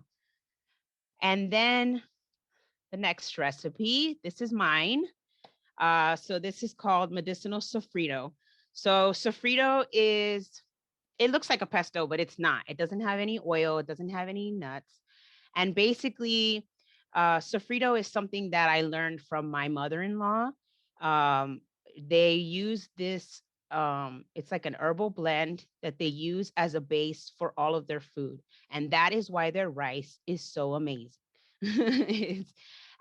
[SPEAKER 2] And then the next recipe, this is mine. So this is called Medicinal Sofrito. So sofrito it looks like a pesto, but it's not. It doesn't have any oil. It doesn't have any nuts. And basically, sofrito is something that I learned from my mother-in-law. Um, they use this. It's like an herbal blend that they use as a base for all of their food, and that is why their rice is so amazing.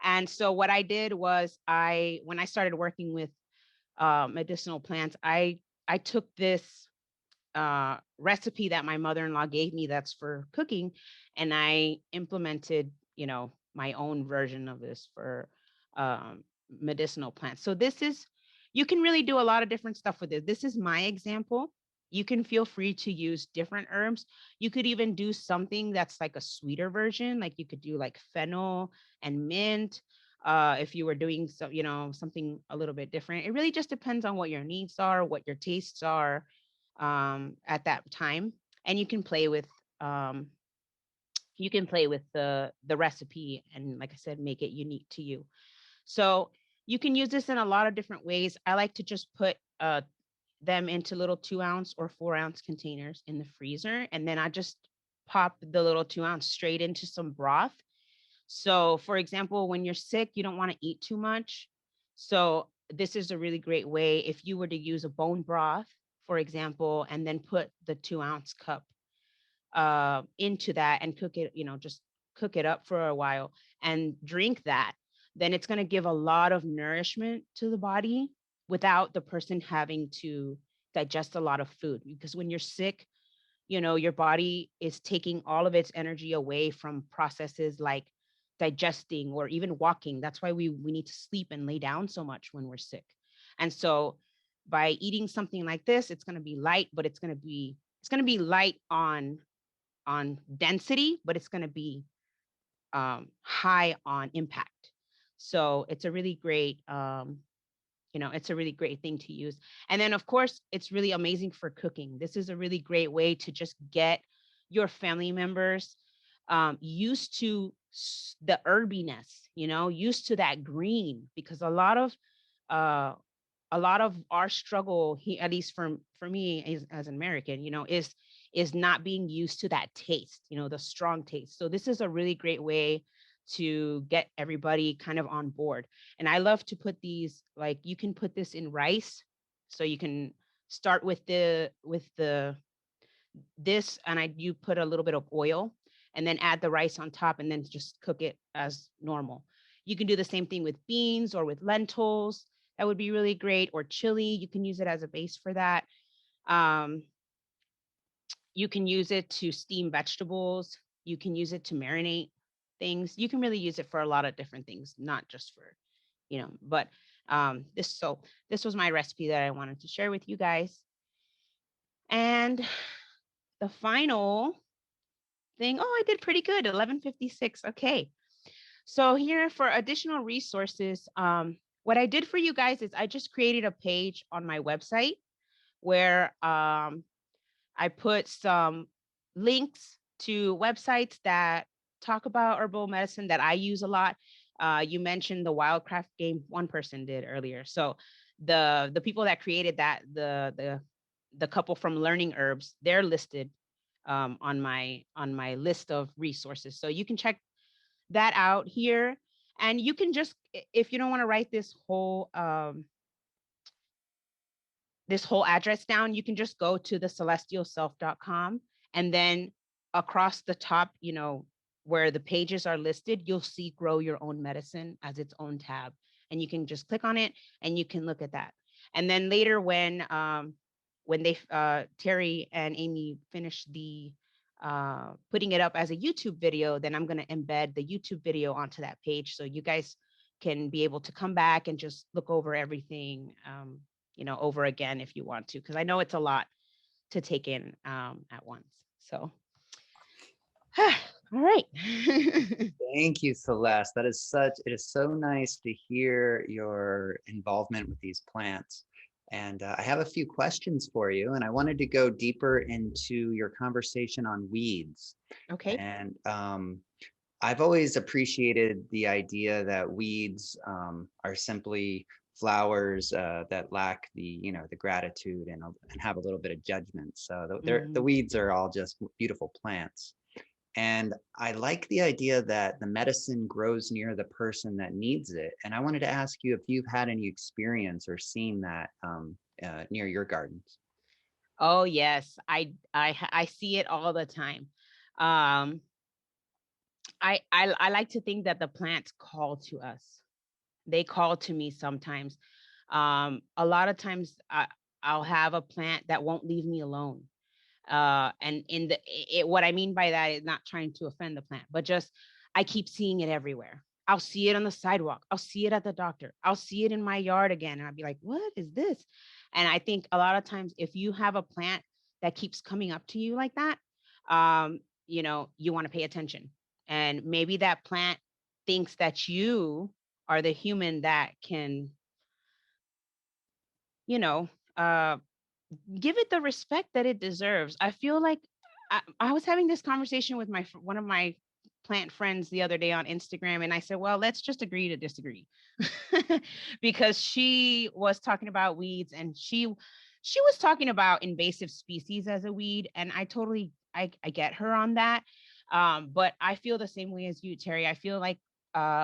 [SPEAKER 2] And so what I did was, when I started working with medicinal plants, I took this recipe that my mother-in-law gave me that's for cooking, and I implemented, my own version of this for um, medicinal plants. So you can really do a lot of different stuff with it. This is my example. You can feel free to use different herbs. You could even do something that's like a sweeter version. Like you could do like fennel and mint. If you were doing something a little bit different. It really just depends on what your needs are, what your tastes are at that time. And um, you can play with the recipe, and like I said, make it unique to you. So you can use this in a lot of different ways. I like to just put them into little 2 ounce or 4 ounce containers in the freezer, and then I just pop the little 2 ounce straight into some broth. So for example, when you're sick, you don't want to eat too much. So this is a really great way if you were to use a bone broth, for example, and then put the 2 ounce cup into that and cook it, just cook it up for a while and drink that, then it's going to give a lot of nourishment to the body without the person having to digest a lot of food, because when you're sick, your body is taking all of its energy away from processes like digesting or even walking. That's why we need to sleep and lay down so much when we're sick. And so by eating something like this, it's going to be light, but it's going to be light on density, but it's going to be high on impact. So it's a really great thing to use. And then, of course, it's really amazing for cooking. This is a really great way to just get your family members used to the herbiness, used to that green, because uh, a lot of our struggle, at least for me as an American, is not being used to that taste, the strong taste. So this is a really great way to get everybody kind of on board. And I love to put these, like, you can put this in rice. So you can start with the this, and you put a little bit of oil and then add the rice on top and then just cook it as normal. You can do the same thing with beans or with lentils. That would be really great. Or chili, you can use it as a base for that. Um, you can use it to steam vegetables. You can use it to marinate things. You can really use it for a lot of different things, not just for, but this was my recipe that I wanted to share with you guys. And the final thing, oh, I did pretty good, 11:56. Okay. So here for additional resources, what I did for you guys is I just created a page on my website where I put some links to websites that talk about herbal medicine that I use a lot. You mentioned the Wildcraft game. One person did earlier. So the people that created that, the couple from Learning Herbs, they're listed on my list of resources. So you can check that out here. And you can just, if you don't want to write this whole address down, you can just go to the celestialself.com, and then across the top, where the pages are listed, you'll see Grow Your Own Medicine as its own tab. And you can just click on it and you can look at that. And then later when they Terry and Amy finish the putting it up as a YouTube video, then I'm going to embed the YouTube video onto that page, so you guys can be able to come back and just look over everything over again if you want to, because I know it's a lot to take in at once. So, all right.
[SPEAKER 1] Thank you, Celeste. It is so nice to hear your involvement with these plants. And I have a few questions for you, and I wanted to go deeper into your conversation on weeds.
[SPEAKER 2] Okay.
[SPEAKER 1] And I've always appreciated the idea that weeds are simply flowers that lack the gratitude and have a little bit of judgment. So the weeds are all just beautiful plants. And I like the idea that the medicine grows near the person that needs it. And I wanted to ask you if you've had any experience or seen that near your gardens.
[SPEAKER 2] Oh yes, I see it all the time. Um, I like to think that the plants call to us. They call to me sometimes. A lot of times I'll have a plant that won't leave me alone. And what I mean by that is not trying to offend the plant, but just I keep seeing it everywhere. I'll see it on the sidewalk. I'll see it at the doctor. I'll see it in my yard again. And I'll be like, what is this? And I think a lot of times if you have a plant that keeps coming up to you like that, you want to pay attention. And maybe that plant thinks that you are the human that can, you know, uh, give it the respect that it deserves. I feel like I was having this conversation with one of my plant friends the other day on Instagram, and I said, "Well, let's just agree to disagree," because she was talking about weeds, and she was talking about invasive species as a weed, and I get her on that. But I feel the same way as you, Terry. I feel like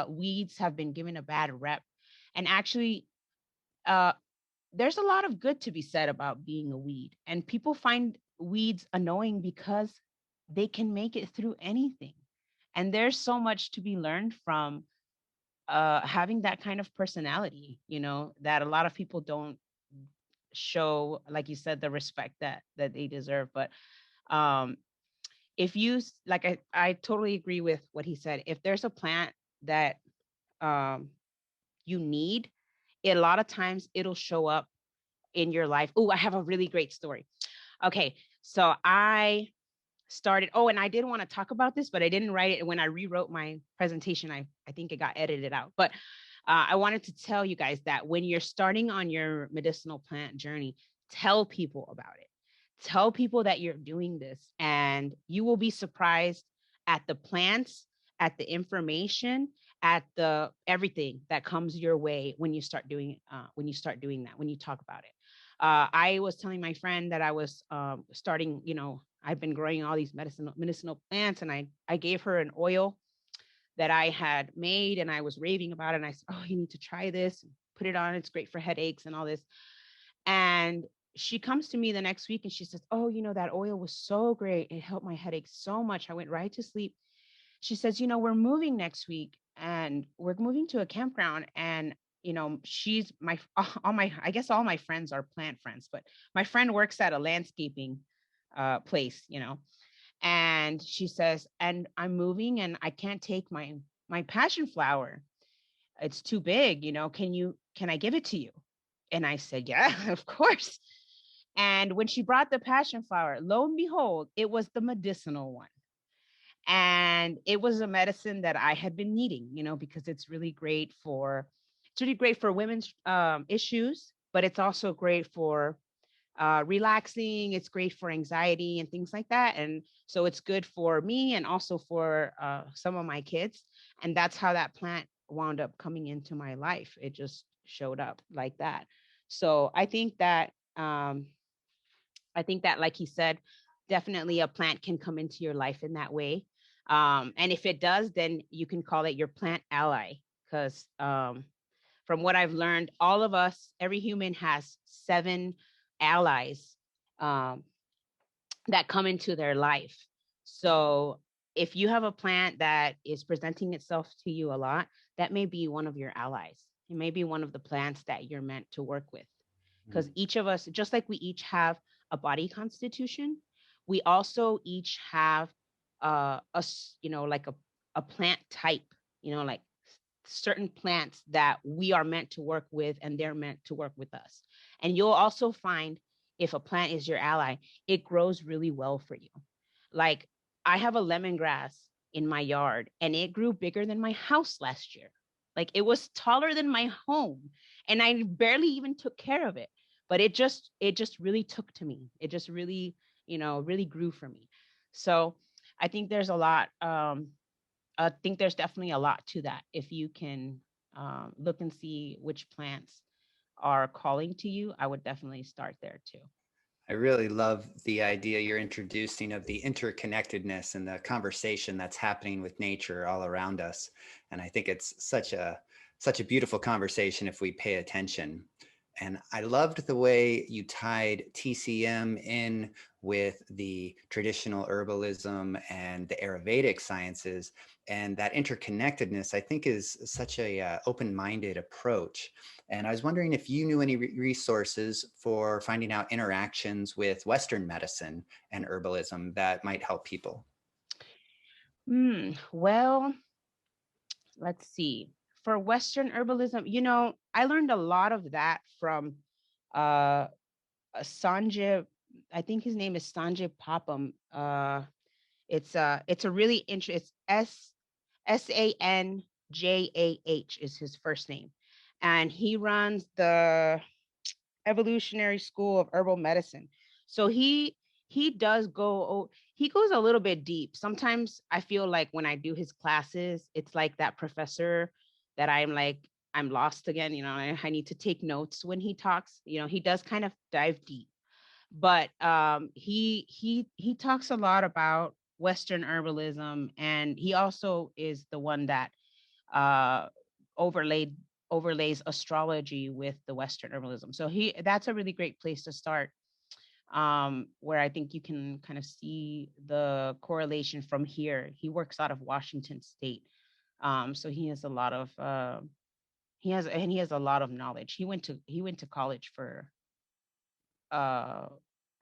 [SPEAKER 2] weeds have been given a bad rep, and actually. Uh, there's a lot of good to be said about being a weed. And people find weeds annoying because they can make it through anything. And there's so much to be learned from having that kind of personality, that a lot of people don't show, like you said, the respect that they deserve. But um, if you like, I totally agree with what he said. If there's a plant that um, you need, a lot of times it'll show up in your life. Oh, I have a really great story. Okay, so I started. Oh, and I did want to talk about this, but I didn't write it when I rewrote my presentation. I think it got edited out. But I wanted to tell you guys that when you're starting on your medicinal plant journey, tell people about it. Tell people that you're doing this, and you will be surprised at the plants, at the information, at the everything that comes your way when you start doing that, when you talk about it. I was telling my friend that I was starting, I've been growing all these medicinal plants, and I gave her an oil that I had made, and I was raving about it. And I said, "Oh, you need to try this. Put it on. It's great for headaches and all this." And she comes to me the next week and she says, "Oh, that oil was so great. It helped my headaches so much. I went right to sleep." She says, "We're moving next week, and we're moving to a campground." And she's my all my I guess all my friends are plant friends, but my friend works at a landscaping place, and she says, "And I'm moving, and I can't take my passion flower. It's too big, can I give it to you?" And I said, "Yeah, of course." And when she brought the passion flower, lo and behold, it was the medicinal one. And it was a medicine that I had been needing, because it's really great for women's issues, but it's also great for relaxing. It's great for anxiety and things like that. And so it's good for me and also for some of my kids. And that's how that plant wound up coming into my life. It just showed up like that. So I think that, like he said, definitely a plant can come into your life in that way. And if it does, then you can call it your plant ally, because from what I've learned, all of us, every human has 7 allies um, that come into their life. So if you have a plant that is presenting itself to you a lot, that may be one of your allies. It may be one of the plants that you're meant to work with. Because
[SPEAKER 1] Mm.
[SPEAKER 2] each of us, just like we each have a body constitution, we also each have like a plant type, like certain plants that we are meant to work with and they're meant to work with us. And you'll also find, if a plant is your ally, it grows really well for you. Like, I have a lemongrass in my yard, and it grew bigger than my house last year. Like, it was taller than my home, and I barely even took care of it. But it just really took to me. It just really, really grew for me. So I think there's a lot. I think there's definitely a lot to that. If you can look and see which plants are calling to you, I would definitely start there too.
[SPEAKER 1] I really love the idea you're introducing of the interconnectedness and the conversation that's happening with nature all around us. And I think it's such a beautiful conversation if we pay attention. And I loved the way you tied TCM in with the traditional herbalism and the Ayurvedic sciences. And that interconnectedness, I think, is such a open-minded approach. And I was wondering if you knew any resources for finding out interactions with Western medicine and herbalism that might help people.
[SPEAKER 2] Well, let's see. For Western herbalism, I learned a lot of that from uh, Sanjay. I think his name is Sanjay Papam. It's a really interesting. It's Sanjah is his first name, and he runs the Evolutionary School of Herbal Medicine. So he does he goes a little bit deep. Sometimes I feel like when I do his classes, it's like that professor that I'm lost again. I need to take notes when he talks. He does kind of dive deep, but he talks a lot about Western herbalism, and he also is the one that uh, overlaid overlays astrology with the Western herbalism. So that's a really great place to start, where I think you can kind of see the correlation from here. He works out of Washington State, so he has a lot of knowledge. He went to college uh,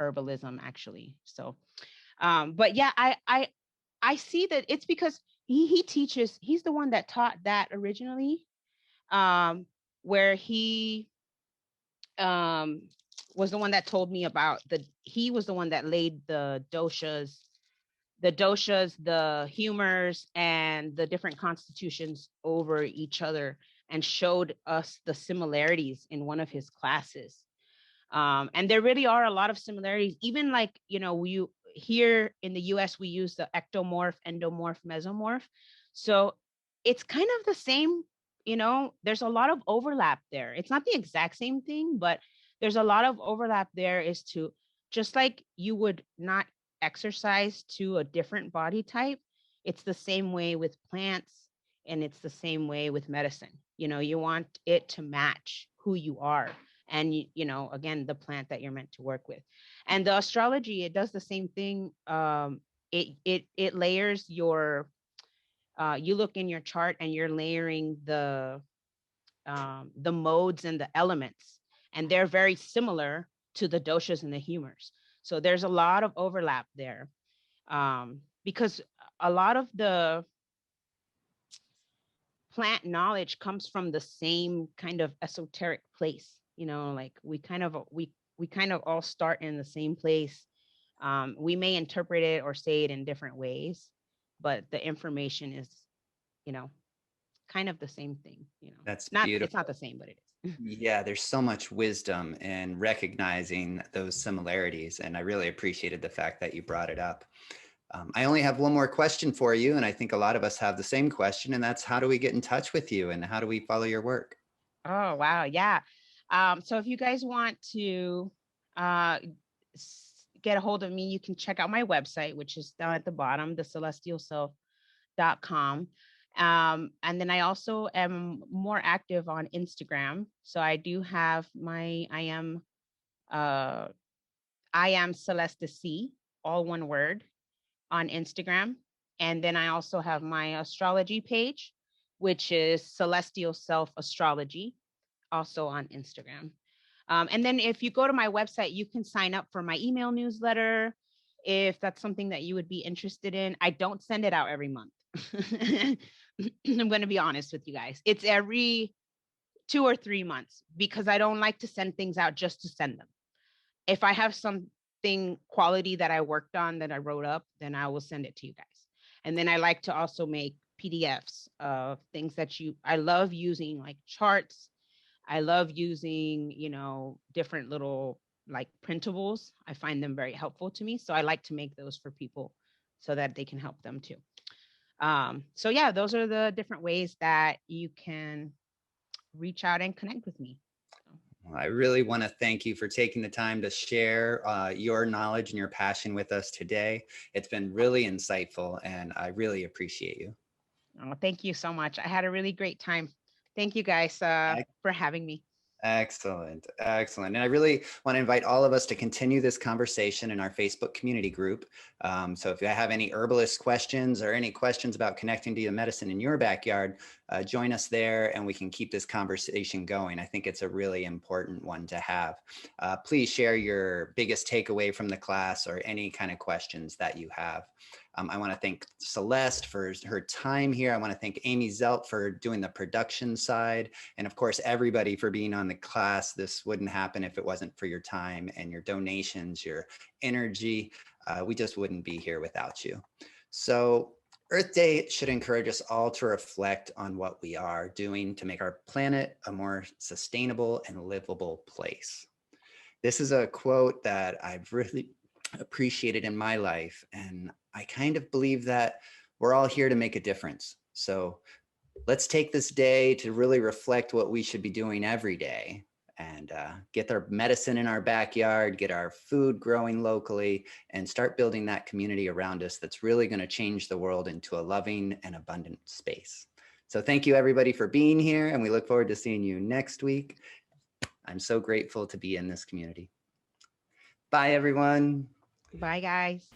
[SPEAKER 2] herbalism actually. So, but yeah, I see that it's because he teaches. He's the one that taught that originally, um, where he um was the one that told me about the. He was the one that laid the doshas, the humors, and the different constitutions over each other, and showed us the similarities in one of his classes. And there really are a lot of similarities. Even like, we here in the US, we use the ectomorph, endomorph, mesomorph. So it's kind of the same, there's a lot of overlap there. It's not the exact same thing, but there's a lot of overlap there is to just like you would not exercise to a different body type. It's the same way with plants, and it's the same way with medicine. You want it to match who you are, and again, the plant that you're meant to work with. And the astrology, it does the same thing. It layers your you look in your chart and you're layering the modes and the elements, and they're very similar to the doshas and the humors. So there's a lot of overlap there, because a lot of the plant knowledge comes from the same kind of esoteric place. Like we kind of all start in the same place. We may interpret it or say it in different ways, but the information is, you know kind of the same thing.
[SPEAKER 1] That's
[SPEAKER 2] Not It's not the
[SPEAKER 1] beautiful.
[SPEAKER 2] same, but it is.
[SPEAKER 1] Yeah, there's so much wisdom in recognizing those similarities. And I really appreciated the fact that you brought it up. I only have one more question for you, and I think a lot of us have the same question, and that's how do we get in touch with you and how do we follow your work?
[SPEAKER 2] Oh, wow. Yeah. So if you guys want to uh, get a hold of me, you can check out my website, which is down at the bottom, thecelestialself.com. And then I also am more active on Instagram. So I do have uh, I am Celeste C, all one word, on Instagram. And then I also have my astrology page, which is Celestial Self Astrology, also on Instagram. And then if you go to my website, you can sign up for my email newsletter if that's something that you would be interested in. I don't send it out every month. I'm going to be honest with you guys. It's every 2 or 3 months, because I don't like to send things out just to send them. If I have something quality that I worked on that I wrote up, then I will send it to you guys. And then I like to also make PDFs of things I love using, like charts. I love using, different little like printables. I find them very helpful to me. So I like to make those for people so that they can help them too. So yeah, those are the different ways that you can reach out and connect with me.
[SPEAKER 1] Well, I really want to thank you for taking the time to share your knowledge and your passion with us today. It's been really insightful, and I really appreciate you.
[SPEAKER 2] Oh, thank you so much. I had a really great time. Thank you guys for having me.
[SPEAKER 1] Excellent. Excellent. And I really want to invite all of us to continue this conversation in our Facebook community group. So if you have any herbalist questions or any questions about connecting to the medicine in your backyard, join us there and we can keep this conversation going. I think it's a really important one to have. Please share your biggest takeaway from the class or any kind of questions that you have. I want to thank Celeste for her time here. I want to thank Amy Zelt for doing the production side. And of course, everybody for being on the class. This wouldn't happen if it wasn't for your time and your donations, your energy. We just wouldn't be here without you. So Earth Day should encourage us all to reflect on what we are doing to make our planet a more sustainable and livable place. This is a quote that I've really appreciated in my life. And I kind of believe that we're all here to make a difference. So let's take this day to really reflect what we should be doing every day and get our medicine in our backyard, get our food growing locally, and start building that community around us that's really going to change the world into a loving and abundant space. So thank you everybody for being here, and we look forward to seeing you next week. I'm so grateful to be in this community. Bye, everyone.
[SPEAKER 2] Bye, guys.